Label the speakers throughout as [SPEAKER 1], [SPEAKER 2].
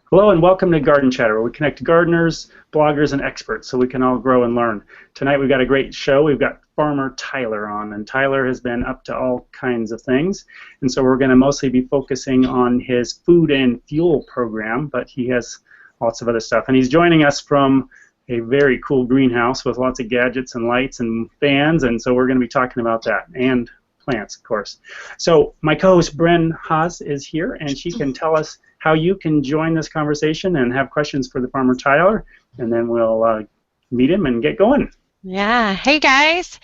[SPEAKER 1] Hello and welcome to Garden Chatter, where we connect gardeners, bloggers, and experts so we can all grow and learn. Tonight we've got a great show. We've got Farmer Tyler on, and Tyler has been up to all kinds of things. And so we're going to mostly be focusing on his food and fuel program, but he has lots of other stuff. And he's joining us from a very cool greenhouse with lots of gadgets and lights and fans, and so we're going to be talking about that, and plants, of course. So my co-host Bren Haas is here, and she can tell us how you can join this conversation and have questions for the farmer Tyler, and then we'll meet him and get going.
[SPEAKER 2] Yeah. Hey, guys.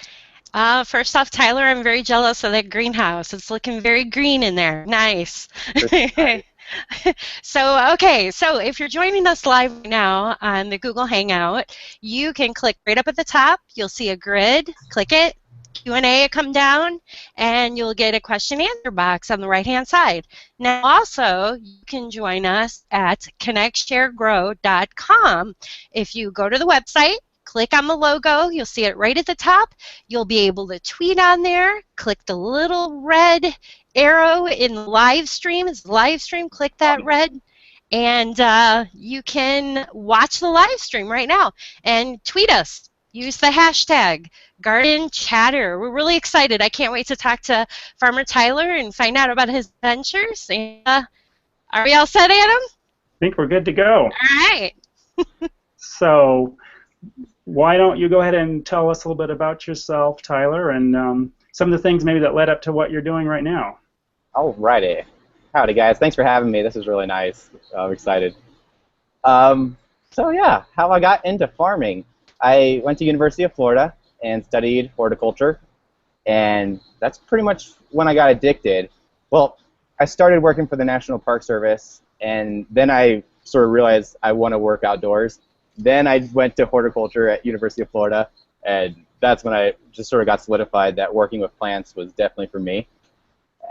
[SPEAKER 2] First off, Tyler, I'm very jealous of that greenhouse. It's looking very green in there. Nice. So if you're joining us live right now on the Google Hangout, you can click right up at the top. You'll see a grid. Click it. Q&A come down, and you'll get a question and answer box on the right-hand side. Now, also, you can join us at connectsharegrow.com. If you go to the website, click on the logo, you'll see it right at the top. You'll be able to tweet on there. Click the little red arrow in the live stream. It's live stream. Click that red, and you can watch the live stream right now and tweet us. Use the hashtag Garden Chatter. We're really excited. I can't wait to talk to Farmer Tyler and find out about his adventures. And, are we all set, Adam?
[SPEAKER 1] I think we're good to go.
[SPEAKER 2] All right.
[SPEAKER 1] So why don't you go ahead and tell us a little bit about yourself, Tyler, and some of the things maybe that led up to what you're doing right now.
[SPEAKER 3] Alrighty. Howdy, guys. Thanks for having me. This is really nice. I'm excited. So yeah, how I got into farming. I went to University of Florida and studied horticulture, and that's pretty much when I got addicted. Well, I started working for the National Park Service, and then I sort of realized I want to work outdoors. Then I went to horticulture at University of Florida, and that's when I just sort of got solidified that working with plants was definitely for me.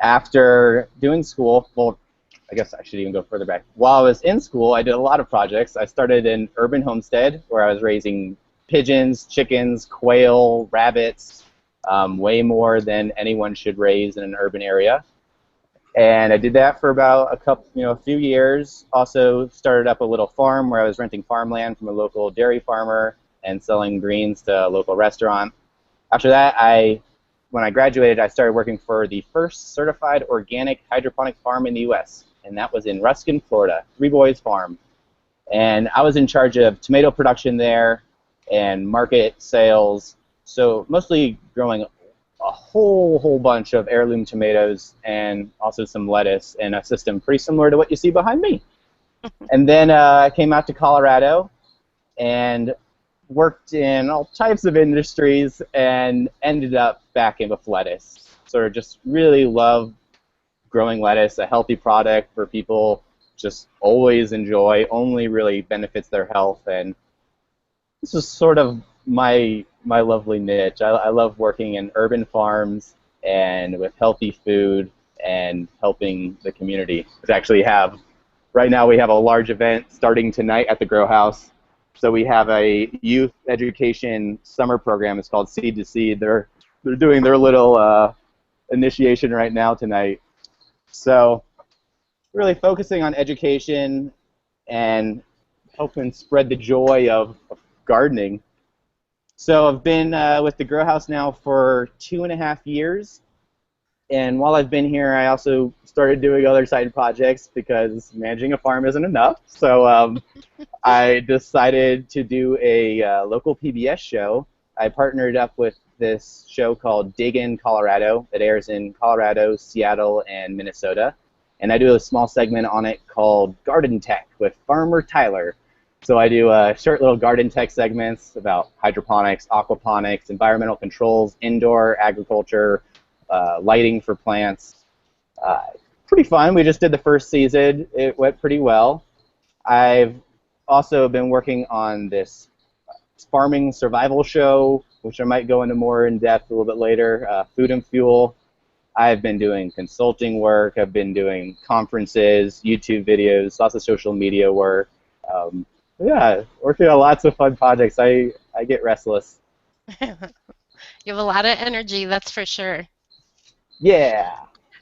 [SPEAKER 3] After doing school, well, I guess I should even go further back. While I was in school, I did a lot of projects. I started an urban homestead where I was raising pigeons, chickens, quail, rabbits, way more than anyone should raise in an urban area. And I did that for about a few years. Also started up a little farm where I was renting farmland from a local dairy farmer and selling greens to a local restaurant. After that, when I graduated, I started working for the first certified organic hydroponic farm in the U.S., and that was in Ruskin, Florida, Three Boys Farm. And I was in charge of tomato production there and market sales, so mostly growing a whole bunch of heirloom tomatoes and also some lettuce in a system pretty similar to what you see behind me. And then I came out to Colorado and worked in all types of industries and ended up back in with lettuce. Sort of just really love growing lettuce, a healthy product for people just always enjoy, only really benefits their health, and this is sort of my lovely niche. I love working in urban farms and with healthy food and helping the community. Right now we have a large event starting tonight at the GrowHaus. So we have a youth education summer program. It's called Seed to Seed. They're doing their little initiation right now tonight. So really focusing on education and helping spread the joy of gardening. So I've been with the GrowHaus now for 2.5 years, and while I've been here, I also started doing other side projects because managing a farm isn't enough. So I decided to do a local PBS show. I partnered up with this show called Dig in Colorado. It airs in Colorado, Seattle, and Minnesota, and I do a small segment on it called Garden Tech with Farmer Tyler. So I do short little garden tech segments about hydroponics, aquaponics, environmental controls, indoor agriculture, lighting for plants. Pretty fun. We just did the first season. It went pretty well. I've also been working on this farming survival show, which I might go into more in depth a little bit later, food and fuel. I've been doing consulting work. I've been doing conferences, YouTube videos, lots of social media work. Yeah, working on lots of fun projects. I get restless.
[SPEAKER 2] You have a lot of energy, that's for sure.
[SPEAKER 3] Yeah.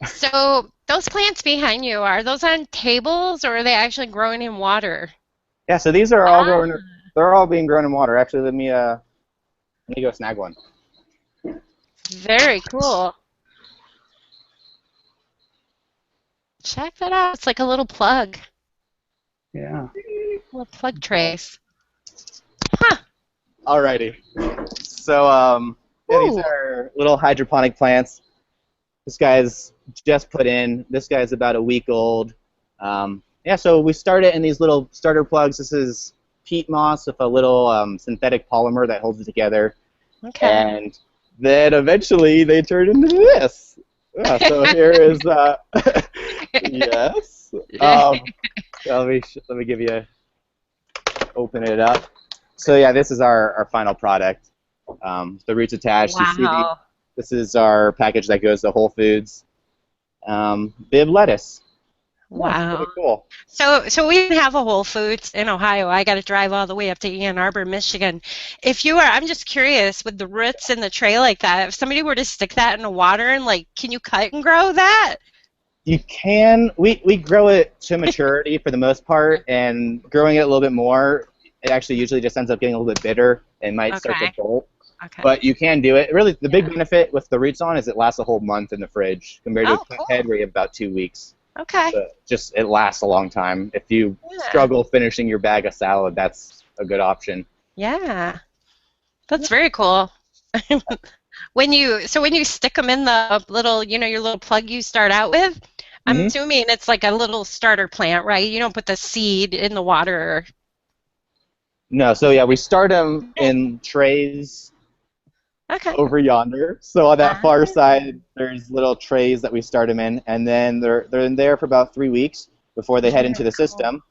[SPEAKER 2] So those plants behind you, are those on tables or are they actually growing in water?
[SPEAKER 3] Yeah, so these are all
[SPEAKER 2] Ah,
[SPEAKER 3] growing. They're all being grown in water. Actually, let me go snag one.
[SPEAKER 2] very cool. Check that out. It's like a little plug,
[SPEAKER 1] Yeah.
[SPEAKER 2] little plug trace. Huh.
[SPEAKER 3] Alrighty. So yeah, these
[SPEAKER 2] Ooh.
[SPEAKER 3] are little hydroponic plants. This guy's just put in. This guy's about a week old. Yeah, so we start it in these little starter plugs. This is peat moss with a little synthetic polymer that holds it together.
[SPEAKER 2] Okay.
[SPEAKER 3] And then eventually they turn into this. Yeah, so here is, yes. Let me give you, open it up. So yeah, this is our final product. The roots attached. You see
[SPEAKER 2] Wow.
[SPEAKER 3] this is our package that goes to Whole Foods. Bib lettuce. Yeah,
[SPEAKER 2] Wow.
[SPEAKER 3] pretty cool.
[SPEAKER 2] So we didn't have a Whole Foods in Ohio. I got to drive all the way up to Ann Arbor, Michigan. If you are, I'm just curious with the roots in the tray like that, if somebody were to stick that in the water and like, can you cut and grow that?
[SPEAKER 3] You can, we grow it to maturity for the most part, and growing it a little bit more, it actually usually just ends up getting a little bit bitter and might start to
[SPEAKER 2] Okay.
[SPEAKER 3] bolt.
[SPEAKER 2] Okay.
[SPEAKER 3] But you can do it. Really, the big
[SPEAKER 2] Yeah.
[SPEAKER 3] benefit with the roots on is it lasts a whole month in the fridge compared to a
[SPEAKER 2] Oh,
[SPEAKER 3] cut
[SPEAKER 2] cool.
[SPEAKER 3] head where you have about 2 weeks.
[SPEAKER 2] Okay.
[SPEAKER 3] So just it lasts a long time. If you
[SPEAKER 2] Yeah.
[SPEAKER 3] struggle finishing your bag of salad, that's a good option.
[SPEAKER 2] Yeah. That's very cool. When you stick them in the little, your little plug you start out with, I'm
[SPEAKER 3] Hmm.
[SPEAKER 2] assuming it's like a little starter plant, right? You don't put the seed in the water.
[SPEAKER 3] No, so yeah, we start them in trays
[SPEAKER 2] Okay.
[SPEAKER 3] over yonder. So on that
[SPEAKER 2] Ah,
[SPEAKER 3] far side, there's little trays that we start them in, and then they're in there for about 3 weeks before they head
[SPEAKER 2] very
[SPEAKER 3] into the
[SPEAKER 2] cool.
[SPEAKER 3] system.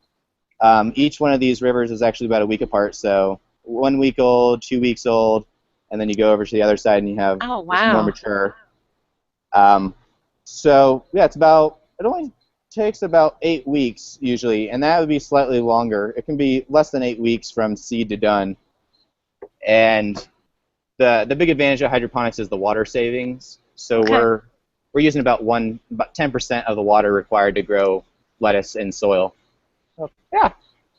[SPEAKER 3] Each one of these rivers is actually about a week apart, so 1 week old, 2 weeks old, and then you go over to the other side and you have
[SPEAKER 2] Oh,
[SPEAKER 3] just more
[SPEAKER 2] wow.
[SPEAKER 3] mature. Um, so yeah, it only takes about 8 weeks usually, and that would be slightly longer. It can be less than 8 weeks from seed to done. And the big advantage of hydroponics is the water savings. So
[SPEAKER 2] Okay.
[SPEAKER 3] we're using about 10% of the water required to grow lettuce in soil. So, yeah,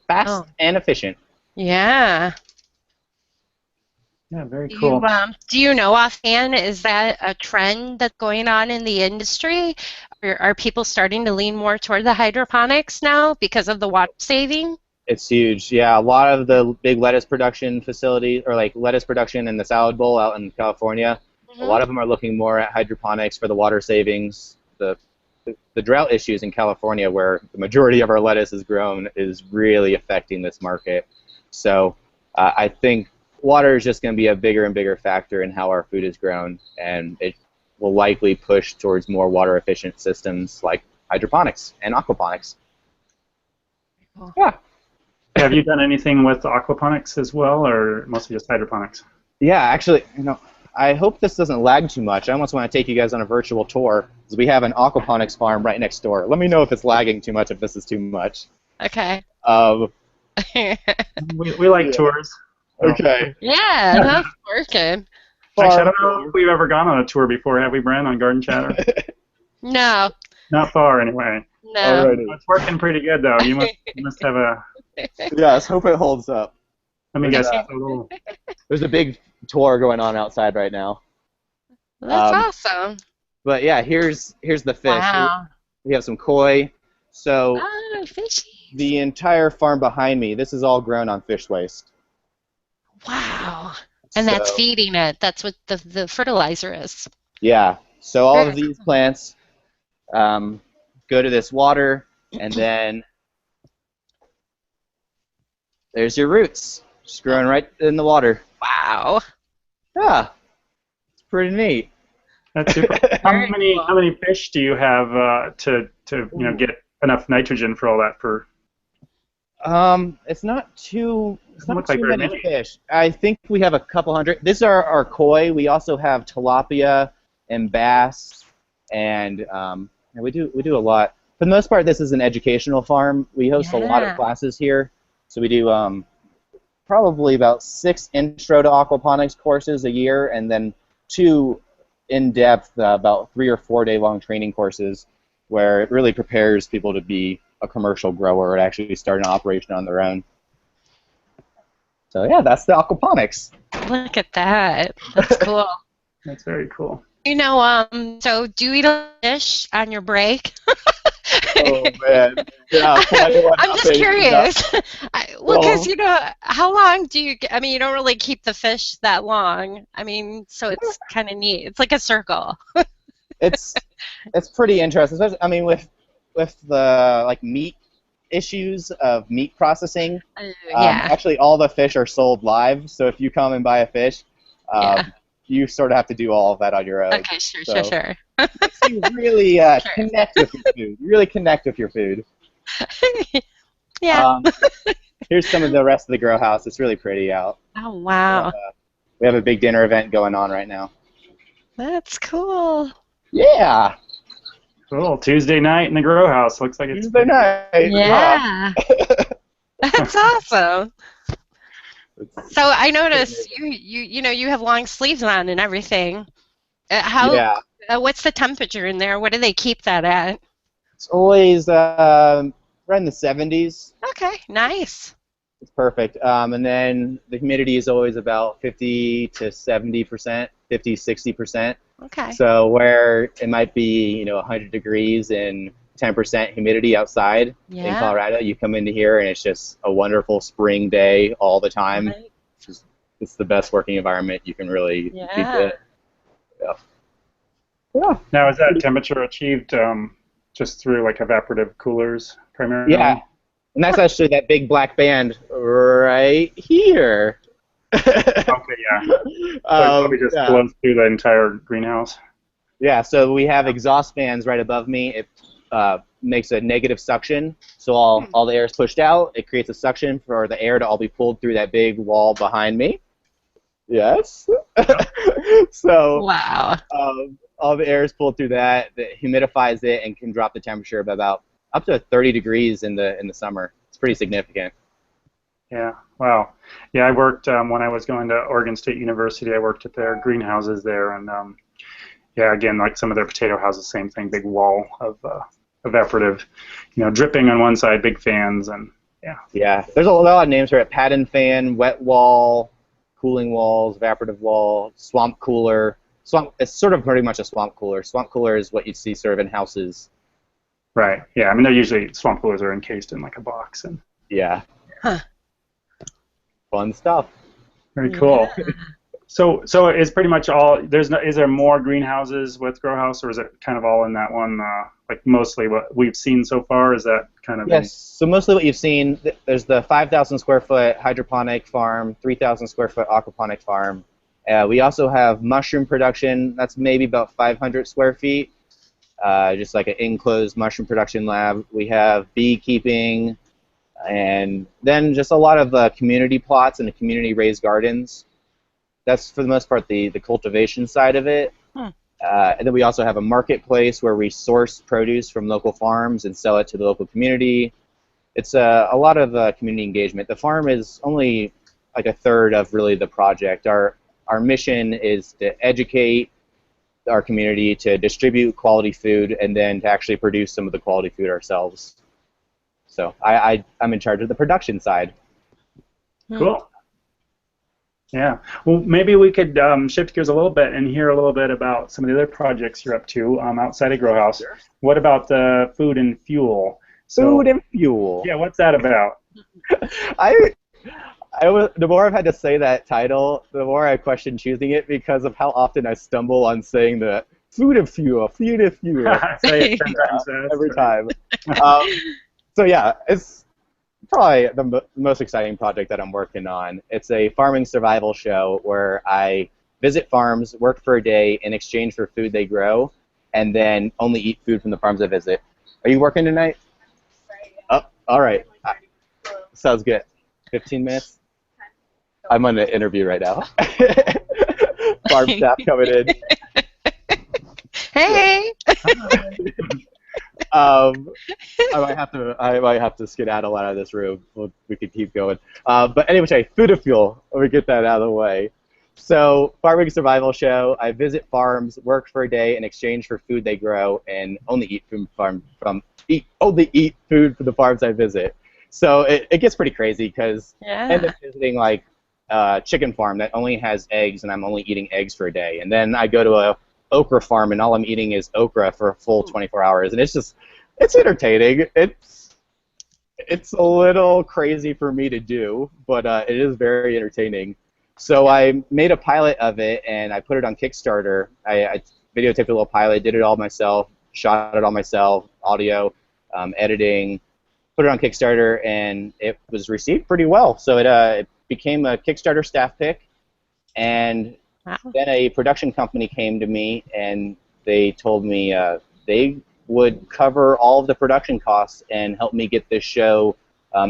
[SPEAKER 3] fast
[SPEAKER 2] Oh,
[SPEAKER 3] and efficient.
[SPEAKER 2] yeah.
[SPEAKER 1] Yeah, very cool.
[SPEAKER 2] Do you know offhand, is that a trend that's going on in the industry? Are people starting to lean more toward the hydroponics now because of the water saving?
[SPEAKER 3] It's huge. Yeah, a lot of the big lettuce production facilities, or like lettuce production in the salad bowl out in California, a
[SPEAKER 2] Hmm.
[SPEAKER 3] lot of them are looking more at hydroponics for the water savings. The drought issues in California, where the majority of our lettuce is grown, is really affecting this market. So I think water is just going to be a bigger and bigger factor in how our food is grown, and it will likely push towards more water efficient systems like hydroponics and aquaponics.
[SPEAKER 2] Cool.
[SPEAKER 3] Yeah.
[SPEAKER 1] Have you done anything with aquaponics as well, or mostly just hydroponics?
[SPEAKER 3] Yeah, actually, I hope this doesn't lag too much. I almost want to take you guys on a virtual tour because we have an aquaponics farm right next door. Let me know if it's lagging too much, if this is too much.
[SPEAKER 2] Okay.
[SPEAKER 3] Um,
[SPEAKER 1] We like
[SPEAKER 3] yeah.
[SPEAKER 1] tours. So.
[SPEAKER 3] Okay.
[SPEAKER 2] Yeah, that's working.
[SPEAKER 1] Actually, I
[SPEAKER 3] Farm
[SPEAKER 1] don't know if
[SPEAKER 3] tour.
[SPEAKER 1] we've ever gone on a tour before. Have we, Brent, on Garden Chatter?
[SPEAKER 2] No,
[SPEAKER 1] Not far, anyway.
[SPEAKER 2] no.
[SPEAKER 3] Alrighty.
[SPEAKER 1] It's working pretty good, though. You must have a.
[SPEAKER 3] Yeah, let's hope it holds up.
[SPEAKER 1] Let me
[SPEAKER 3] There's
[SPEAKER 1] guess.
[SPEAKER 3] a,
[SPEAKER 1] It's a little.
[SPEAKER 3] there's a big tour going on outside right now.
[SPEAKER 2] That's
[SPEAKER 3] Um,
[SPEAKER 2] awesome.
[SPEAKER 3] but yeah, here's the fish.
[SPEAKER 2] Wow.
[SPEAKER 3] We have some koi. So
[SPEAKER 2] Oh, fishies.
[SPEAKER 3] the entire farm behind me, this is all grown on fish waste.
[SPEAKER 2] Wow. And that's
[SPEAKER 3] So
[SPEAKER 2] feeding it. That's what the fertilizer is.
[SPEAKER 3] yeah, so all of
[SPEAKER 2] Very
[SPEAKER 3] these
[SPEAKER 2] cool.
[SPEAKER 3] plants go to this water, and then there's your roots, just growing right in the water.
[SPEAKER 2] Wow.
[SPEAKER 3] Yeah, it's pretty neat.
[SPEAKER 1] That's super. How
[SPEAKER 2] Very
[SPEAKER 1] many
[SPEAKER 2] cool.
[SPEAKER 1] how many fish do you have to get enough nitrogen for all that? For
[SPEAKER 3] It's not too it's
[SPEAKER 1] doesn't
[SPEAKER 3] not
[SPEAKER 1] look like
[SPEAKER 3] too
[SPEAKER 1] very
[SPEAKER 3] many
[SPEAKER 1] many.
[SPEAKER 3] fish. I think we have a couple hundred. These are our koi. We also have tilapia and bass, and we do a lot. For the most part, this is an educational farm. We host a lot of
[SPEAKER 2] Yeah.
[SPEAKER 3] classes here, so we do probably about 6 intro to aquaponics courses a year, and then 2 in-depth, about 3 or 4 day long training courses where it really prepares people to be a commercial grower and actually start an operation on their own. So yeah, that's the aquaponics.
[SPEAKER 2] Look at that. That's cool.
[SPEAKER 1] That's very cool.
[SPEAKER 2] So do you eat a fish on your break?
[SPEAKER 3] Oh man, yeah.
[SPEAKER 2] I'm just curious. Well, because how long do you? I mean, you don't really keep the fish that long. I mean, so it's kind of neat. It's like a circle.
[SPEAKER 3] It's pretty interesting. Especially, I mean, with the like meat issues of meat processing.
[SPEAKER 2] Yeah.
[SPEAKER 3] Actually, all the fish are sold live. So if you come and buy a fish, you sort of have to do all of that on your own.
[SPEAKER 2] Okay, sure.
[SPEAKER 3] You really connect with your food. You really connect with your food.
[SPEAKER 2] Yeah.
[SPEAKER 3] Here's some of the rest of the grow house. It's really pretty out.
[SPEAKER 2] Oh, wow.
[SPEAKER 3] We have a big dinner event going on right now.
[SPEAKER 2] That's cool.
[SPEAKER 3] Yeah.
[SPEAKER 1] Cool. Tuesday night in the grow house. Looks like it's
[SPEAKER 3] Tuesday night.
[SPEAKER 2] Yeah. That's awesome. So I noticed you have long sleeves on and everything. What's the temperature in there? What do they keep that at?
[SPEAKER 3] It's always around the 70s.
[SPEAKER 2] Okay, nice.
[SPEAKER 3] It's perfect. And then the humidity is always about 50 to 70%, 50, 60%.
[SPEAKER 2] Okay.
[SPEAKER 3] So where it might be 100 degrees and 10% humidity outside in Colorado, you come into here and it's just a wonderful spring day all the time.
[SPEAKER 2] Right.
[SPEAKER 3] It's the best working environment you can really beat it. Yeah.
[SPEAKER 1] Now, is that temperature achieved just through like evaporative coolers primarily?
[SPEAKER 3] Yeah, and that's actually that big black band right here.
[SPEAKER 1] Okay, yeah. So it probably just blows through the entire greenhouse.
[SPEAKER 3] Yeah, so we have exhaust fans right above me. It makes a negative suction, so all the air is pushed out. It creates a suction for the air to all be pulled through that big wall behind me. Yes. So
[SPEAKER 2] wow.
[SPEAKER 3] All the air is pulled through that humidifies it and can drop the temperature by about up to 30 degrees in the summer. It's pretty significant.
[SPEAKER 1] Yeah. Wow. Yeah, I worked when I was going to Oregon State University. I worked at their greenhouses there, and yeah, again, like some of their potato houses, same thing, big wall of evaporative, dripping on one side, big fans, and yeah.
[SPEAKER 3] Yeah, there's a lot of names for it: pattern fan, wet wall, cooling walls, evaporative wall, swamp cooler. It's sort of pretty much a swamp cooler. Swamp cooler is what you see sort of in houses.
[SPEAKER 1] Right. Yeah. I mean, they're usually swamp coolers are encased in like a box, and
[SPEAKER 3] yeah.
[SPEAKER 2] Huh.
[SPEAKER 3] Fun stuff.
[SPEAKER 1] Very cool. Yeah. So is pretty much all. Is there more greenhouses with GrowHaus, or is it kind of all in that one? Like mostly what we've seen so far. Is that kind of?
[SPEAKER 3] Yes. So mostly what you've seen. There's the 5,000 square foot hydroponic farm, 3,000 square foot aquaponic farm. We also have mushroom production. That's maybe about 500 square feet, just like an enclosed mushroom production lab. We have beekeeping, and then just a lot of community plots and the community raised gardens. That's for the most part the cultivation side of it. And then we also have a marketplace where we source produce from local farms and sell it to the local community. It's a lot of community engagement. The farm is only like a third of really the project. Our mission is to educate our community, to distribute quality food, and then to actually produce some of the quality food ourselves. So I'm in charge of the production side.
[SPEAKER 1] Cool. Yeah. Well, maybe we could shift gears a little bit and hear a little bit about some of the other projects you're up to outside of GrowHaus. Sure. What about the food and fuel?
[SPEAKER 3] Food and fuel.
[SPEAKER 1] Yeah, what's that about?
[SPEAKER 3] The more I've had to say that title, the more I question choosing it because of how often I stumble on saying the food and fuel, food and fuel.
[SPEAKER 1] Say it 10 times fast.
[SPEAKER 3] Every time. So yeah, it's probably the most exciting project that I'm working on. It's a farming survival show where I visit farms, work for a day in exchange for food they grow, and then only eat food from the farms I visit. Are you working tonight? Oh, all right. Sounds good. 15 minutes? I'm on an interview right now. Farm staff coming in.
[SPEAKER 2] Hey!
[SPEAKER 3] I might have to skedaddle out of this room. We could keep going. But anyway, food and fuel. Let me get that out of the way. So, farming survival show. I visit farms, work for a day in exchange for food they grow, and only eat only eat food from the farms I visit. So it gets pretty crazy because I end up visiting like a chicken farm that only has eggs, and I'm only eating eggs for a day. And then I go to a okra farm, and all I'm eating is okra for a full 24 hours. And it's entertaining. It's a little crazy for me to do, but it is very entertaining. So I made a pilot of it, and I put it on Kickstarter. I videotaped a little pilot, did it all myself, shot it all myself, audio, editing, put it on Kickstarter, and it was received pretty well. So it became a Kickstarter staff pick, and then a production company came to me, and they told me they would cover all of the production costs and help me get this show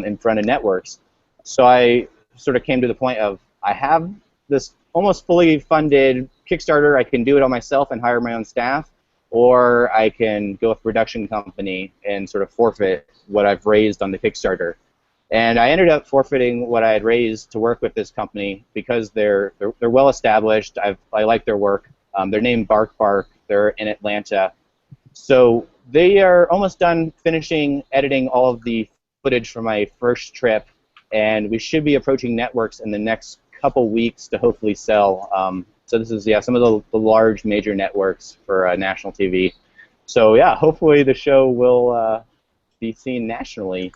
[SPEAKER 3] in front of networks. So I sort of came to the point of, I have this almost fully funded Kickstarter. I can do it all myself and hire my own staff, or I can go with a production company and sort of forfeit what I've raised on the Kickstarter. And I ended up forfeiting what I had raised to work with this company because they're well established. I like their work. They're named Bark Bark. They're in Atlanta. So they are almost done finishing editing all of the footage from my first trip, and we should be approaching networks in the next couple weeks to hopefully sell. So this is some of the large major networks for national TV. So yeah, hopefully the show will be seen nationally.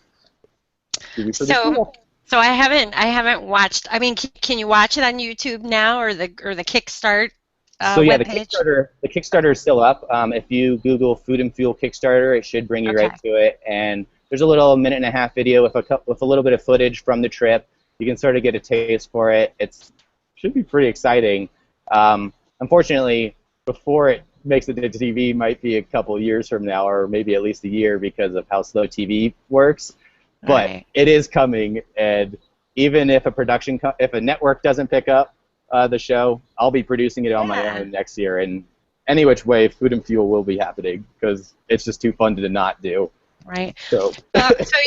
[SPEAKER 2] So I haven't watched. I mean, can you watch it on YouTube now, or the Kickstart webpage?
[SPEAKER 3] The Kickstarter is still up. If you Google Food and Fuel Kickstarter, it should bring you right to it. And there's a little minute-and-a-half video with a little bit of footage from the trip. You can sort of get a taste for it. It should be pretty exciting. Unfortunately, before it makes it to TV, might be a couple years from now, or maybe at least a year, because of how slow TV works. But it is coming, and even if if a network doesn't pick up the show, I'll be producing it on my own next year. And any which way, Food and Fuel will be happening because it's just too fun to not do.
[SPEAKER 2] Right.
[SPEAKER 3] So,
[SPEAKER 2] so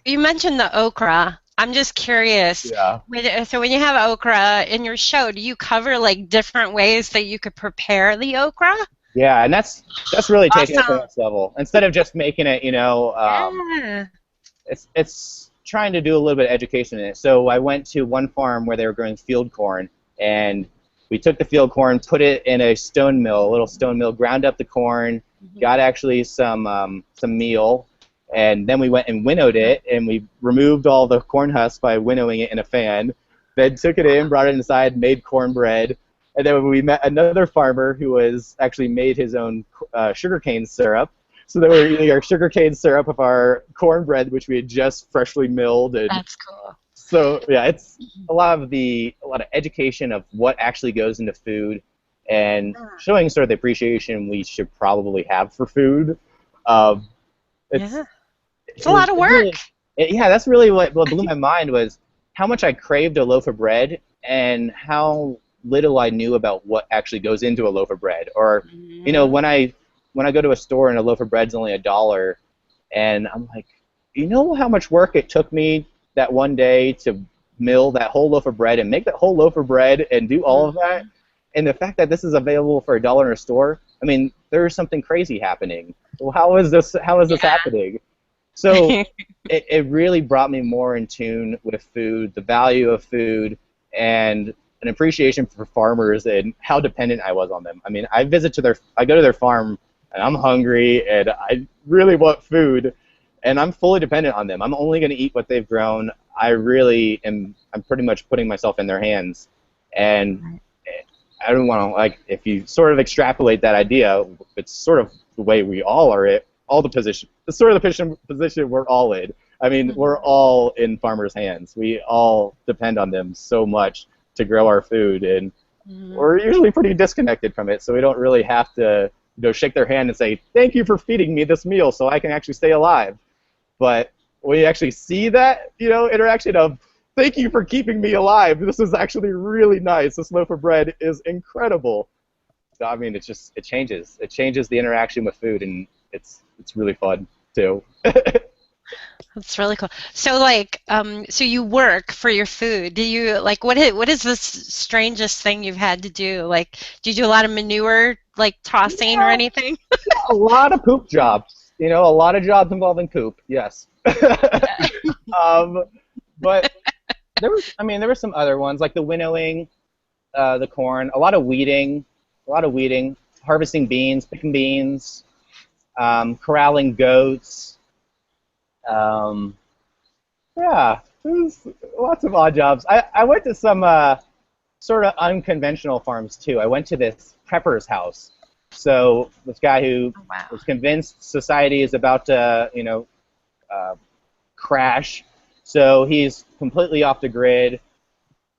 [SPEAKER 2] you mentioned the okra. I'm just curious.
[SPEAKER 3] Yeah.
[SPEAKER 2] So when you have okra in your show, do you cover like different ways that you could prepare the okra?
[SPEAKER 3] Yeah, and that's really taking it to the next level. Instead of just making it, it's trying to do a little bit of education in it. So I went to one farm where they were growing field corn, and we took the field corn, put it in a little stone mill, ground up the corn, got actually some meal, and then we went and winnowed it, and we removed all the corn husks by winnowing it in a fan, then took it in, brought it inside, made cornbread, and then we met another farmer who was actually made his own sugarcane syrup. So then we were eating our sugarcane syrup of our cornbread, which we had just freshly milled. And
[SPEAKER 2] that's cool.
[SPEAKER 3] So yeah, it's a lot of education of what actually goes into food, and showing sort of the appreciation we should probably have for food.
[SPEAKER 2] It's a lot of work.
[SPEAKER 3] That's really what blew my mind, was how much I craved a loaf of bread and how little I knew about what actually goes into a loaf of bread. Or, when I go to a store and a loaf of bread's only $1, and I'm like, you know how much work it took me that one day to mill that whole loaf of bread and make that whole loaf of bread and do all of that? And the fact that this is available for $1 in a store, I mean, there's something crazy happening. Well, how is this happening? So it really brought me more in tune with food, the value of food, and an appreciation for farmers and how dependent I was on them. I mean, I go to their farm, and I'm hungry, and I really want food, and I'm fully dependent on them. I'm only going to eat what they've grown. I'm pretty much putting myself in their hands, and I don't want to, if you sort of extrapolate that idea, it's sort of the way we all are at all the position. It's sort of the position we're all in. I mean, we're all in farmers' hands. We all depend on them so much to grow our food, and we're usually pretty disconnected from it, so we don't really have to shake their hand and say, thank you for feeding me this meal so I can actually stay alive. But when you actually see that, interaction of, thank you for keeping me alive, this is actually really nice, this loaf of bread is incredible. So, I mean, it changes. It changes the interaction with food, and it's really fun, too.
[SPEAKER 2] That's really cool. So like, so you work for your food. Do you like what is the strangest thing you've had to do? Like, do you do a lot of manure, like tossing or
[SPEAKER 3] Yeah,
[SPEAKER 2] anything?
[SPEAKER 3] a lot of poop jobs. You know, a lot of jobs involving poop. Yes. um, but there were some other ones like the winnowing, the corn, a lot of weeding, harvesting beans, picking beans, corralling goats. Um, yeah, there's lots of odd jobs. I went to some sort of unconventional farms too. I went to this prepper's house. So this guy who
[SPEAKER 2] Oh, wow.
[SPEAKER 3] was convinced society is about to, uh, crash. So he's completely off the grid.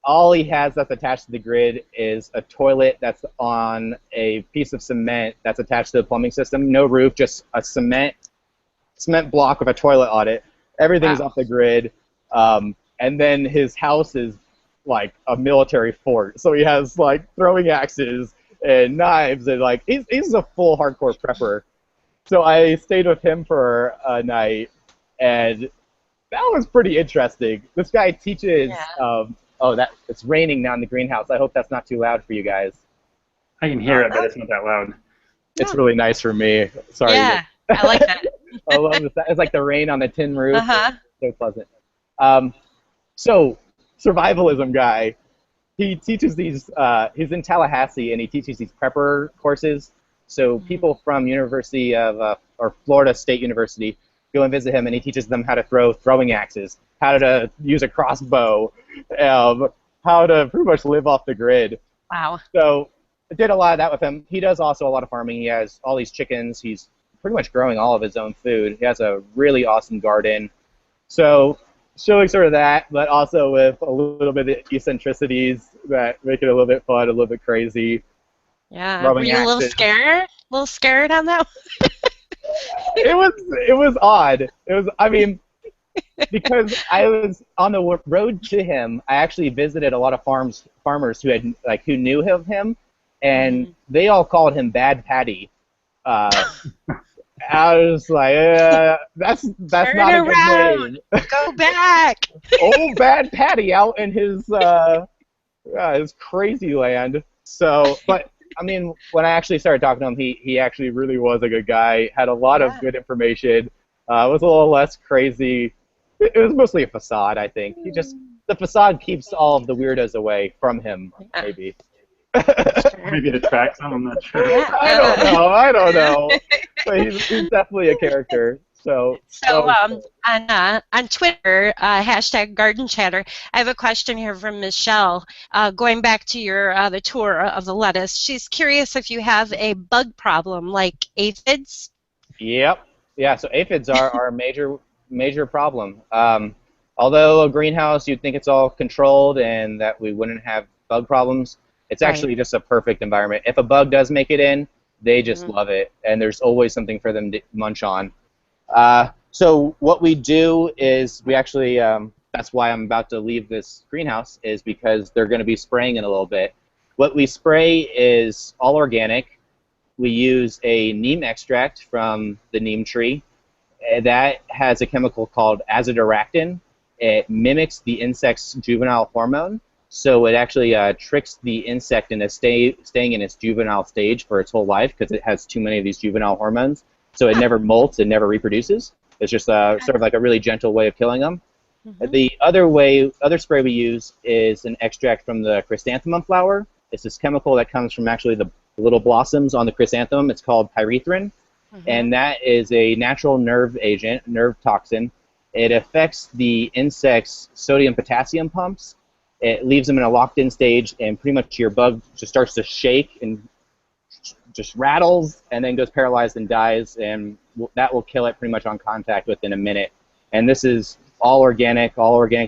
[SPEAKER 3] All he has that's attached to the grid is a toilet that's on a piece of cement that's attached to the plumbing system. No roof, just a cement block with a toilet on it. Everything's
[SPEAKER 2] Wow.
[SPEAKER 3] off the grid. And then his house is like a military fort. So he has like throwing axes and knives and like he's a full hardcore prepper. So I stayed with him for a night, and that was pretty interesting. This guy teaches.
[SPEAKER 2] Yeah.
[SPEAKER 3] Oh, that it's raining now in the greenhouse. I hope that's not too loud for you guys.
[SPEAKER 1] I can hear it, but it's not that loud.
[SPEAKER 3] It's really nice for me. Sorry.
[SPEAKER 2] Yeah, I like that.
[SPEAKER 3] I love this. It's like the rain on the tin roof.
[SPEAKER 2] Uh-huh.
[SPEAKER 3] So pleasant. So survivalism guy, he teaches these. He's in Tallahassee and he teaches these prepper courses. So people from University of or Florida State University go and visit him, and he teaches them how to throw throwing axes, how to use a crossbow, how to pretty much live off the grid.
[SPEAKER 2] Wow.
[SPEAKER 3] So I did a lot of that with him. He does also a lot of farming. He has all these chickens. He's pretty much growing all of his own food. He has a really awesome garden. So showing sort of that, but also with a little bit of eccentricities that make it a little bit fun, a little bit crazy.
[SPEAKER 2] Yeah. Were
[SPEAKER 3] Throwing
[SPEAKER 2] you a little
[SPEAKER 3] axes.
[SPEAKER 2] scared? A little scared on that one?
[SPEAKER 3] It was odd. It was, I mean, because I was on the road to him, I actually visited a lot of farmers who knew of him, and they all called him Bad Patty. I was like, that's
[SPEAKER 2] Turn
[SPEAKER 3] not a
[SPEAKER 2] around.
[SPEAKER 3] good name.
[SPEAKER 2] Go back.
[SPEAKER 3] Old Bad Patty out in his crazy land. So, but I mean, when I actually started talking to him, he actually really was a good guy. Had a lot of good information. Was a little less crazy. It was mostly a facade, I think. The facade keeps all of the weirdos away from him, maybe.
[SPEAKER 1] Maybe it attracts them. I'm not sure.
[SPEAKER 2] Yeah.
[SPEAKER 3] I don't know. But he's definitely a character. So
[SPEAKER 2] on Twitter, hashtag Garden Chatter, I have a question here from Michelle. Going back to your the tour of the lettuce, she's curious if you have a bug problem like aphids.
[SPEAKER 3] Yep. Yeah. So aphids are a major problem. Although a greenhouse, you'd think it's all controlled and that we wouldn't have bug problems. It's actually just a perfect environment. If a bug does make it in, they just love it, and there's always something for them to munch on. So what we do is we actually, that's why I'm about to leave this greenhouse, is because they're going to be spraying in a little bit. What we spray is all organic. We use a neem extract from the neem tree. That has a chemical called azadirachtin. It mimics the insect's juvenile hormone. So it actually tricks the insect into staying in its juvenile stage for its whole life because it has too many of these juvenile hormones. So it never molts and never reproduces. It's just sort of like a really gentle way of killing them. The other spray we use is an extract from the chrysanthemum flower. It's this chemical that comes from actually the little blossoms on the chrysanthemum. It's called pyrethrin, and that is a natural nerve agent, nerve toxin. It affects the insect's sodium-potassium pumps. It leaves them in a locked-in stage, and pretty much your bug just starts to shake and just rattles and then goes paralyzed and dies, and that will kill it pretty much on contact within a minute. And this is all organic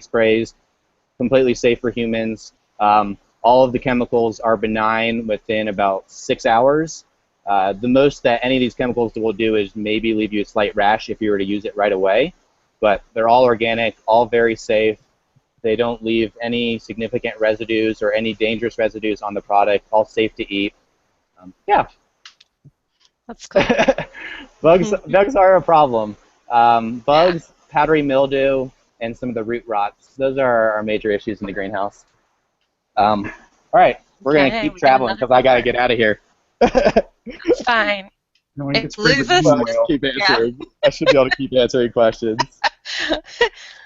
[SPEAKER 3] sprays, completely safe for humans. All of the chemicals are benign within about 6 hours. The most that any of these chemicals will do is maybe leave you a slight rash if you were to use it right away, but they're all organic, all very safe. They don't leave any significant residues or any dangerous residues on the product, all safe to eat. Yeah.
[SPEAKER 2] That's cool.
[SPEAKER 3] Bugs are a problem. Bugs powdery mildew and some of the root rots. Those are our major issues in the greenhouse. All right, we're going to keep traveling because I got to get out of here.
[SPEAKER 2] Fine.
[SPEAKER 1] No,
[SPEAKER 2] It loses us.
[SPEAKER 3] Keep answering. I should be able to keep answering questions.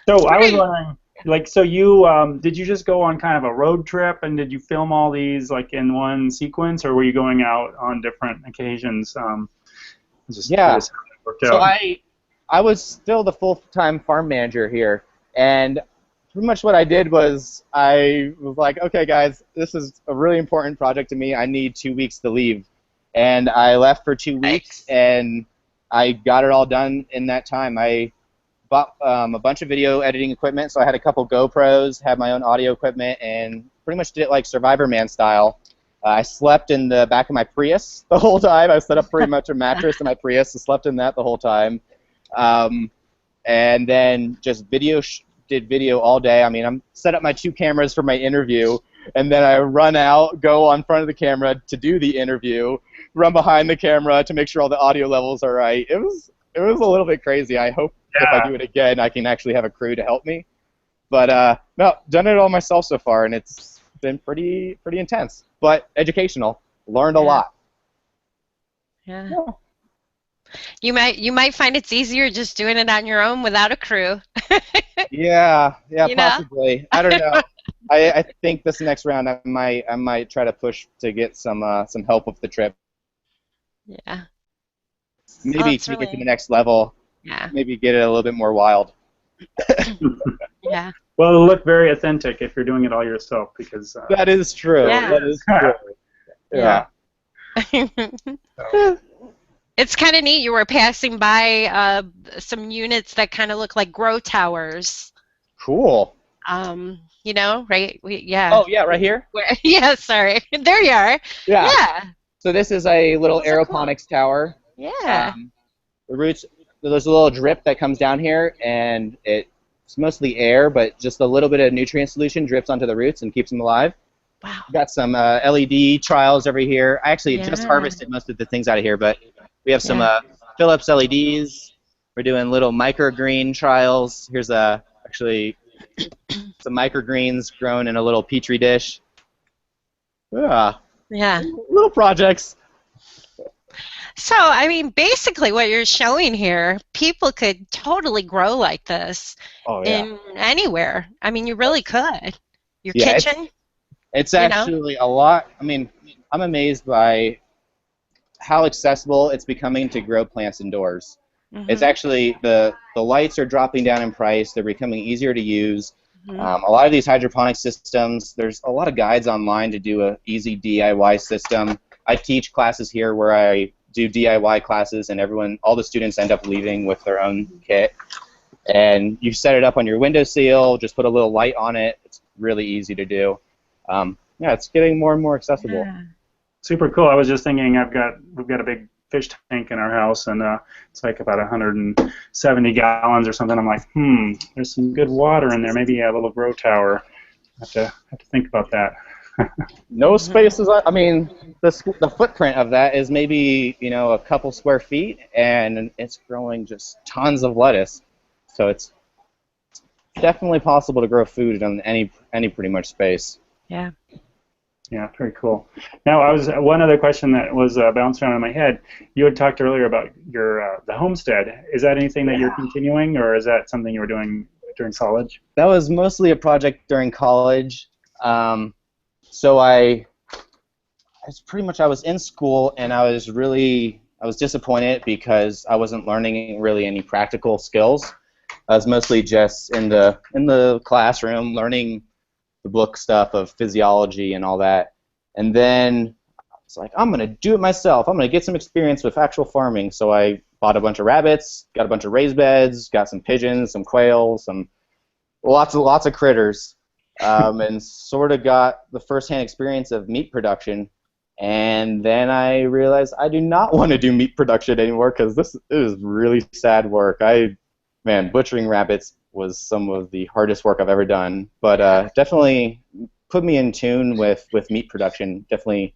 [SPEAKER 1] So I was wondering, like, so you did you just go on kind of a road trip, and did you film all these like in one sequence, or were you going out on different occasions? Just curious how that worked
[SPEAKER 3] So
[SPEAKER 1] out.
[SPEAKER 3] I was still the full-time farm manager here, and pretty much what I did was I was like, okay, guys, this is a really important project to me. I need 2 weeks to leave. And I left for 2 weeks, and I got it all done in that time. I bought a bunch of video editing equipment, so I had a couple GoPros, had my own audio equipment, and pretty much did it like Survivor Man style. I slept in the back of my Prius the whole time. I set up pretty much a mattress in my Prius and slept in that the whole time. And then just did video all day. I mean, I'm set up my 2 cameras for my interview, and then I run out, go on front of the camera to do the interview, run behind the camera to make sure all the audio levels are right. It was a little bit crazy. I hope if I do it again, I can actually have a crew to help me. But no, done it all myself so far, and it's been pretty intense, but educational. Learned a lot.
[SPEAKER 2] Yeah. You might find it's easier just doing it on your own without a crew.
[SPEAKER 3] Yeah,
[SPEAKER 2] You know?
[SPEAKER 3] possibly. I don't know. I think this next round I might try to push to get some help with the trip.
[SPEAKER 2] Yeah.
[SPEAKER 3] Maybe
[SPEAKER 2] it's
[SPEAKER 3] take it to
[SPEAKER 2] really-
[SPEAKER 3] the next level.
[SPEAKER 2] Yeah.
[SPEAKER 3] Maybe get it a little bit more wild.
[SPEAKER 2] Yeah.
[SPEAKER 1] Well, it'll look very authentic if you're doing it all yourself, because
[SPEAKER 3] That is true.
[SPEAKER 2] Yeah.
[SPEAKER 3] That is true. Yeah.
[SPEAKER 2] It's kind of neat. You were passing by some units that kind of look like grow towers.
[SPEAKER 3] Cool.
[SPEAKER 2] You know, right? Yeah.
[SPEAKER 3] Oh yeah, right here.
[SPEAKER 2] Yeah. Sorry. There you are.
[SPEAKER 3] Yeah.
[SPEAKER 2] Yeah.
[SPEAKER 3] So this is a little
[SPEAKER 2] Those are cool.
[SPEAKER 3] aeroponics tower.
[SPEAKER 2] Yeah.
[SPEAKER 3] The roots. There's a little drip that comes down here, and it's mostly air, but just a little bit of nutrient solution drips onto the roots and keeps them alive.
[SPEAKER 2] Wow.
[SPEAKER 3] We've got some LED trials over here. I actually just
[SPEAKER 2] Yeah.
[SPEAKER 3] harvested most of the things out of here, but we have some Philips LEDs. We're doing little microgreen trials. Here's actually some microgreens grown in a little petri dish. Yeah,
[SPEAKER 2] Yeah.
[SPEAKER 3] little projects.
[SPEAKER 2] So, I mean, basically what you're showing here, people could totally grow like this
[SPEAKER 3] Oh
[SPEAKER 2] in anywhere. I mean, you really could. Your
[SPEAKER 3] Yeah,
[SPEAKER 2] kitchen.
[SPEAKER 3] It's
[SPEAKER 2] You know?
[SPEAKER 3] actually a lot. I mean, I'm amazed by how accessible it's becoming to grow plants indoors.
[SPEAKER 2] Mhm.
[SPEAKER 3] It's actually the lights are dropping down in price. They're becoming easier to use.
[SPEAKER 2] Mhm.
[SPEAKER 3] A lot of these hydroponic systems, there's a lot of guides online to do a easy DIY system. I teach classes here where I do DIY classes, and all the students end up leaving with their own kit. And you set it up on your windowsill, just put a little light on it. It's really easy to do. Yeah, it's getting more and more accessible.
[SPEAKER 2] Yeah.
[SPEAKER 1] super cool. I was just thinking, we've got a big fish tank in our house, and it's like about 170 gallons or something. I'm like, there's some good water in there. Maybe a little grow tower. Have to think about that.
[SPEAKER 3] No spaces. I mean, the footprint of that is maybe a couple square feet, and it's growing just tons of lettuce. So it's definitely possible to grow food on any pretty much space.
[SPEAKER 2] Yeah.
[SPEAKER 1] Yeah, very cool. Now, one other question that was bouncing around in my head. You had talked earlier about your the homestead. Is that anything that you're continuing, or is that something you were doing during college?
[SPEAKER 3] That was mostly a project during college. So I was in school, and I was disappointed because I wasn't learning really any practical skills. I was mostly just in the classroom learning the book stuff of physiology and all that. And then I was like, I'm going to do it myself. I'm going to get some experience with actual farming. So I bought a bunch of rabbits, got a bunch of raised beds, got some pigeons, some quail, lots of critters, and sort of got the first-hand experience of meat production. And then I realized I do not want to do meat production anymore because this is really sad work. Butchering rabbits was some of the hardest work I've ever done, but definitely put me in tune with meat production. Definitely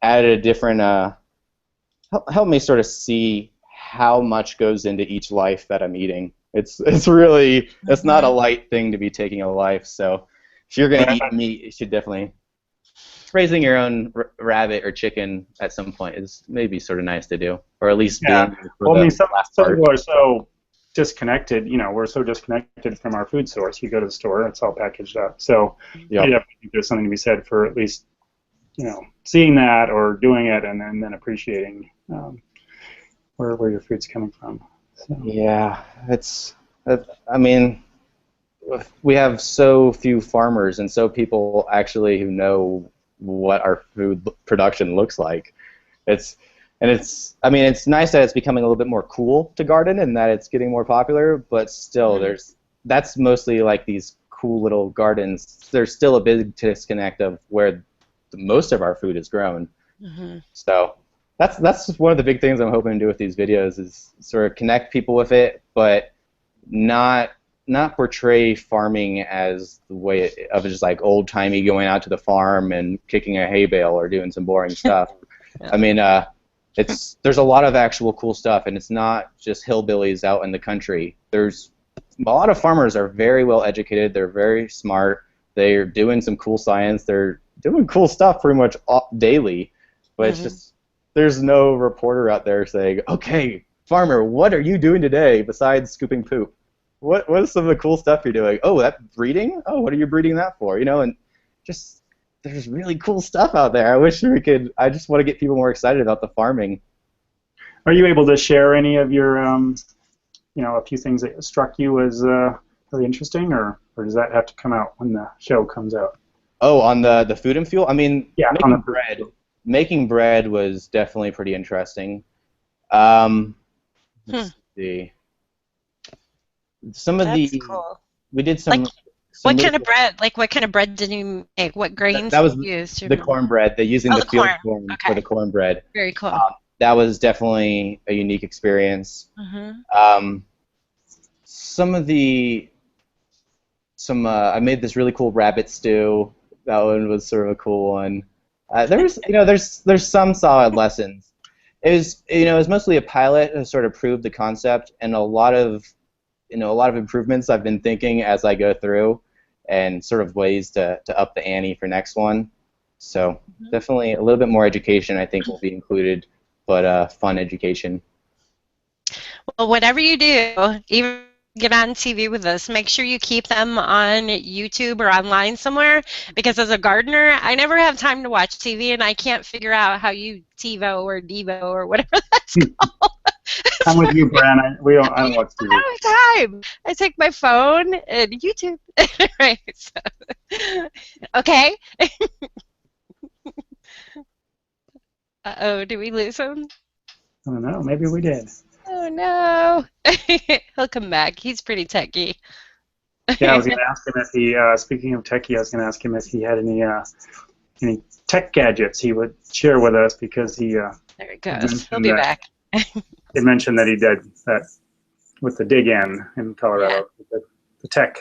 [SPEAKER 3] added a different, helped me sort of see how much goes into each life that I'm eating. It's really, it's not a light thing to be taking a life. So if you're gonna eat meat, you should definitely, raising your own rabbit or chicken at some point is maybe sort of nice to do, or at least being for
[SPEAKER 1] some
[SPEAKER 3] last part.
[SPEAKER 1] people are so disconnected. We're so disconnected from our food source. You go to the store, it's all packaged up. So I definitely think there's something to be said for at least seeing that or doing it, and then appreciating where your food's coming from. So.
[SPEAKER 3] Yeah, I mean, we have so few farmers and so people actually who know what our food production looks like. I mean, it's nice that it's becoming a little bit more cool to garden and that it's getting more popular, but still that's mostly like these cool little gardens. There's still a big disconnect of where most of our food is grown. So that's one of the big things I'm hoping to do with these videos is sort of connect people with it, but not portray farming as the way of just like old-timey going out to the farm and kicking a hay bale or doing some boring stuff. I mean, there's a lot of actual cool stuff, and it's not just hillbillies out in the country. There's a lot of farmers are very well educated. They're very smart. They're doing some cool science. They're doing cool stuff pretty much daily, but it's just there's no reporter out there saying, "Okay, farmer, what are you doing today besides scooping poop? What is some of the cool stuff you're doing? Oh, that breeding? Oh, what are you breeding that for? And just there's really cool stuff out there. I wish we could. I just want to get people more excited about the farming.
[SPEAKER 1] Are you able to share any of your, a few things that struck you as really interesting, or does that have to come out when the show comes out?
[SPEAKER 3] Oh, on the food and fuel? I mean,
[SPEAKER 1] yeah,
[SPEAKER 3] making bread was definitely pretty interesting. Let's see.
[SPEAKER 2] That's cool.
[SPEAKER 3] We did some.
[SPEAKER 2] What kind of bread? Like, what kind of bread did you make? What grains
[SPEAKER 3] that was
[SPEAKER 2] did you use?
[SPEAKER 3] The cornbread. They're using the field corn for the cornbread.
[SPEAKER 2] Very cool.
[SPEAKER 3] That was definitely a unique experience. I made this really cool rabbit stew. That one was sort of a cool one. There's some solid lessons. It was mostly a pilot to sort of prove the concept, and a lot of improvements I've been thinking as I go through, and sort of ways to up the ante for next one. So definitely a little bit more education I think will be included, but fun education.
[SPEAKER 2] Well, whatever you do, even get on TV with us, make sure you keep them on YouTube or online somewhere, because as a gardener, I never have time to watch TV, and I can't figure out how you TiVo or Devo or whatever that's called.
[SPEAKER 1] I'm with you, Bran. I don't watch TV.
[SPEAKER 2] I don't have time. I take my phone and YouTube. Right. So, okay. Uh-oh, did we lose him?
[SPEAKER 1] I don't know. Maybe we did.
[SPEAKER 2] Oh, no. He'll come back. He's pretty techie.
[SPEAKER 1] Yeah, I was going to ask him if he, speaking of techie, I was going to ask him if he had any tech gadgets he would share with us, because he...
[SPEAKER 2] there he goes. He'll be back.
[SPEAKER 1] He mentioned that he did that with the dig-in in Colorado, the tech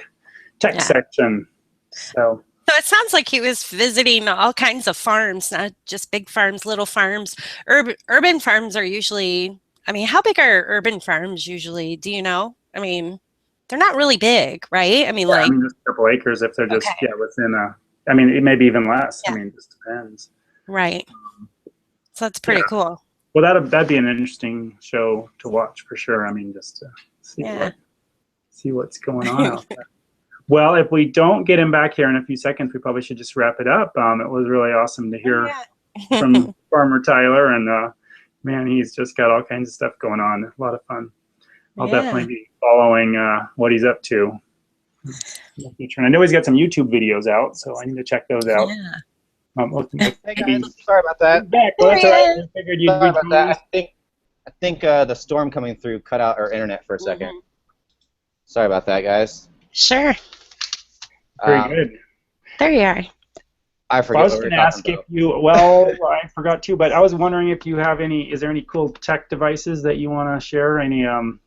[SPEAKER 1] section. So
[SPEAKER 2] it sounds like he was visiting all kinds of farms, not just big farms, little farms. Urban farms are usually... I mean, how big are urban farms usually? Do you know? I mean, they're not really big, right? I mean,
[SPEAKER 1] just a couple acres if they're just within a. I mean, it may be even less. I mean, it just depends.
[SPEAKER 2] Right. So that's pretty cool.
[SPEAKER 1] Well, that'd be an interesting show to watch for sure. I mean, just to see what's going on out there. Well, if we don't get him back here in a few seconds, we probably should just wrap it up. It was really awesome to hear from Farmer Tyler, and man, he's just got all kinds of stuff going on. A lot of fun. I'll definitely be following what he's up to in the future. And I know he's got some YouTube videos out, so I need to check those out.
[SPEAKER 3] Yeah. Hey guys, sorry about that.
[SPEAKER 1] Well, that's all right. I figured you'd
[SPEAKER 3] sorry about that. I think the storm coming through cut out our internet for a second. Sorry about that, guys.
[SPEAKER 2] Sure.
[SPEAKER 1] Very good.
[SPEAKER 2] There you are.
[SPEAKER 1] I was going to ask if you, I forgot too, but I was wondering if you have is there any cool tech devices that you want to share? Any, you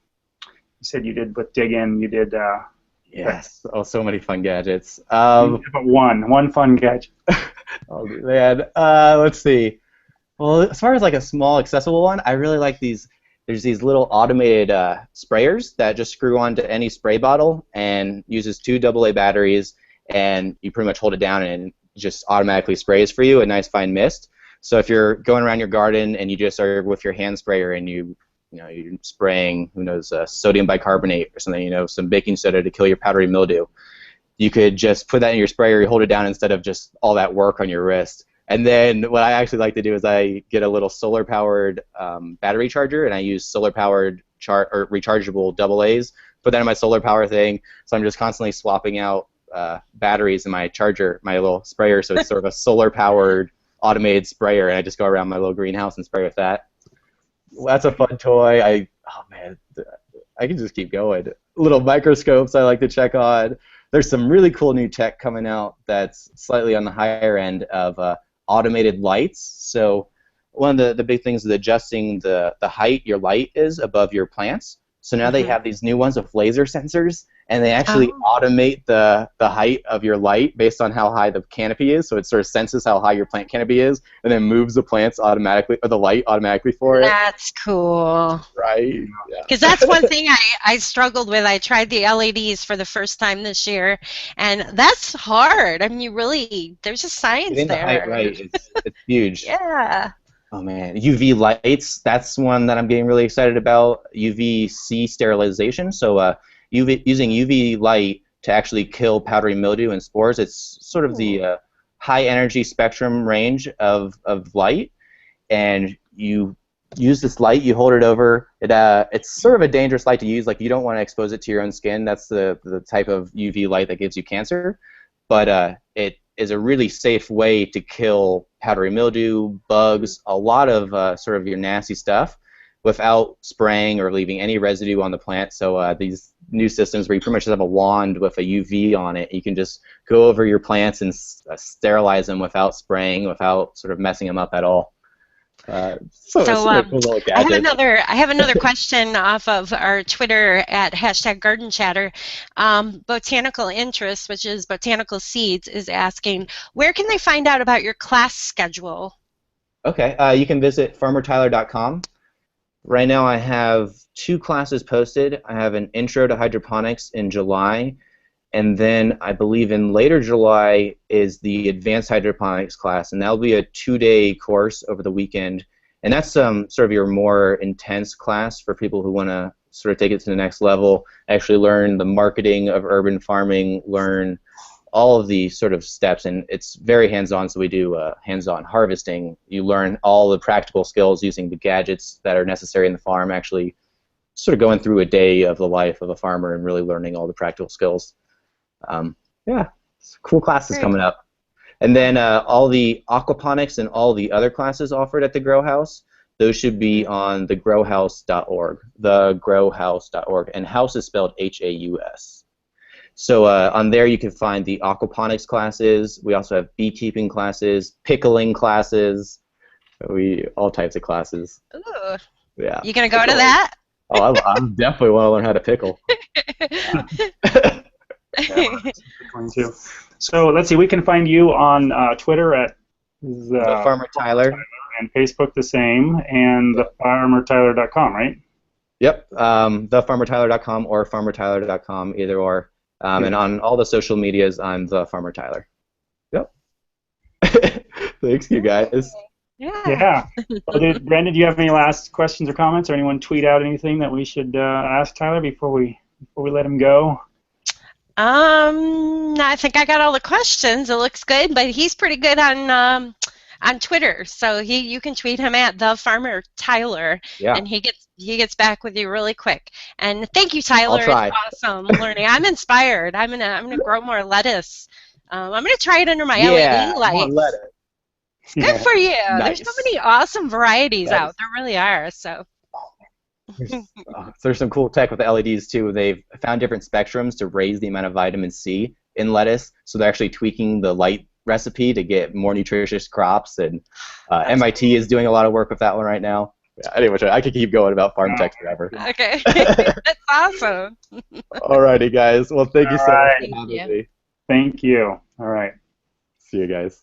[SPEAKER 1] said you did with Dig-In, you did.
[SPEAKER 3] Yes. Oh, so many fun gadgets.
[SPEAKER 1] One fun gadget.
[SPEAKER 3] Oh, man. Let's see. Well, as far as like a small accessible one, I really like these there's these little automated sprayers that just screw onto any spray bottle and uses 2 AA batteries, and you pretty much hold it down and it just automatically sprays for you a nice fine mist. So if you're going around your garden and you just are with your hand sprayer and you're spraying, who knows, sodium bicarbonate or something, some baking soda to kill your powdery mildew, you could just put that in your sprayer, you hold it down instead of just all that work on your wrist. And then what I actually like to do is I get a little solar-powered battery charger, and I use solar-powered rechargeable AA's, put that in my solar power thing, so I'm just constantly swapping out batteries in my charger, my little sprayer, so it's sort of a solar-powered automated sprayer, and I just go around my little greenhouse and spray with that. Well, that's a fun toy. Oh man, I can just keep going. Little microscopes I like to check on. There's some really cool new tech coming out that's slightly on the higher end of automated lights. So one of the big things is adjusting the height your light is above your plants. So now they have these new ones with laser sensors, and they actually automate the height of your light based on how high the canopy is. So it sort of senses how high your plant canopy is, and then moves the plants automatically, or the light automatically for it.
[SPEAKER 2] That's cool.
[SPEAKER 3] Right?
[SPEAKER 2] Because that's one thing I struggled with. I tried the LEDs for the first time this year, and that's hard. I mean, there's a science
[SPEAKER 3] Getting
[SPEAKER 2] there.
[SPEAKER 3] the height right, it's huge.
[SPEAKER 2] Yeah.
[SPEAKER 3] Oh man, UV lights, that's one that I'm getting really excited about. UVC sterilization, so using UV light to actually kill powdery mildew and spores. It's sort of the high energy spectrum range of light, and you use this light, you hold it over, it's sort of a dangerous light to use, like you don't want to expose it to your own skin. That's the type of UV light that gives you cancer, but it is a really safe way to kill powdery mildew, bugs, a lot of sort of your nasty stuff without spraying or leaving any residue on the plant. So these new systems where you pretty much just have a wand with a UV on it, you can just go over your plants and sterilize them without spraying, without sort of messing them up at all. So cool little gadget.
[SPEAKER 2] I have another question off of our Twitter at #GardenChatter. Botanical Interest, which is Botanical Seeds, is asking, where can they find out about your class schedule?
[SPEAKER 3] Okay, you can visit farmertyler.com. Right now I have 2 classes posted. I have an Intro to Hydroponics in July, and then I believe in later July is the Advanced Hydroponics class, and that'll be a 2-day course over the weekend. And that's sort of your more intense class for people who want to sort of take it to the next level, actually learn the marketing of urban farming, learn all of the sort of steps, and it's very hands-on, so we do hands-on harvesting. You learn all the practical skills using the gadgets that are necessary in the farm, actually sort of going through a day of the life of a farmer and really learning all the practical skills. Yeah, cool classes coming up. And then all the aquaponics and all the other classes offered at the GrowHaus, those should be on the GrowHaus.org, thegrowhaus.org, and house is spelled H-A-U-S. So on there you can find the aquaponics classes. We also have beekeeping classes, pickling classes, all types of classes.
[SPEAKER 2] Ooh.
[SPEAKER 3] Yeah.
[SPEAKER 2] You gonna go to that?
[SPEAKER 3] Oh, I definitely want to learn how to pickle.
[SPEAKER 1] Too. So let's see, we can find you on Twitter at
[SPEAKER 3] the Farmer Tyler,
[SPEAKER 1] and Facebook the same, and thefarmertyler.com, right? Yep,
[SPEAKER 3] thefarmertyler.com or farmertyler.com, either or. And on all the social medias, I'm the Farmer Tyler. Yep. Thanks, you guys.
[SPEAKER 2] Yeah.
[SPEAKER 1] Well, Brandon, do you have any last questions or comments, or anyone tweet out anything that we should ask Tyler before we let him go?
[SPEAKER 2] I think I got all the questions. It looks good, but he's pretty good on Twitter, so you can tweet him at @thefarmertyler, and he gets back with you really quick. And thank you, Tyler.
[SPEAKER 3] I'll try.
[SPEAKER 2] It's awesome learning. I'm inspired. I'm gonna grow more lettuce. I'm gonna try it under my LED lights.
[SPEAKER 3] More lettuce.
[SPEAKER 2] Good for you.
[SPEAKER 3] Nice.
[SPEAKER 2] There's so many awesome varieties out. There really are. So.
[SPEAKER 3] There's some cool tech with the LEDs too. They've found different spectrums to raise the amount of vitamin C in lettuce, so they're actually tweaking the light recipe to get more nutritious crops, and MIT is doing a lot of work with that one right now. Yeah, anyway, I could keep going about farm tech forever.
[SPEAKER 2] Okay. That's awesome.
[SPEAKER 3] Alrighty, guys. Well, thank you so much for having me.
[SPEAKER 1] Thank you. All right.
[SPEAKER 3] See you guys.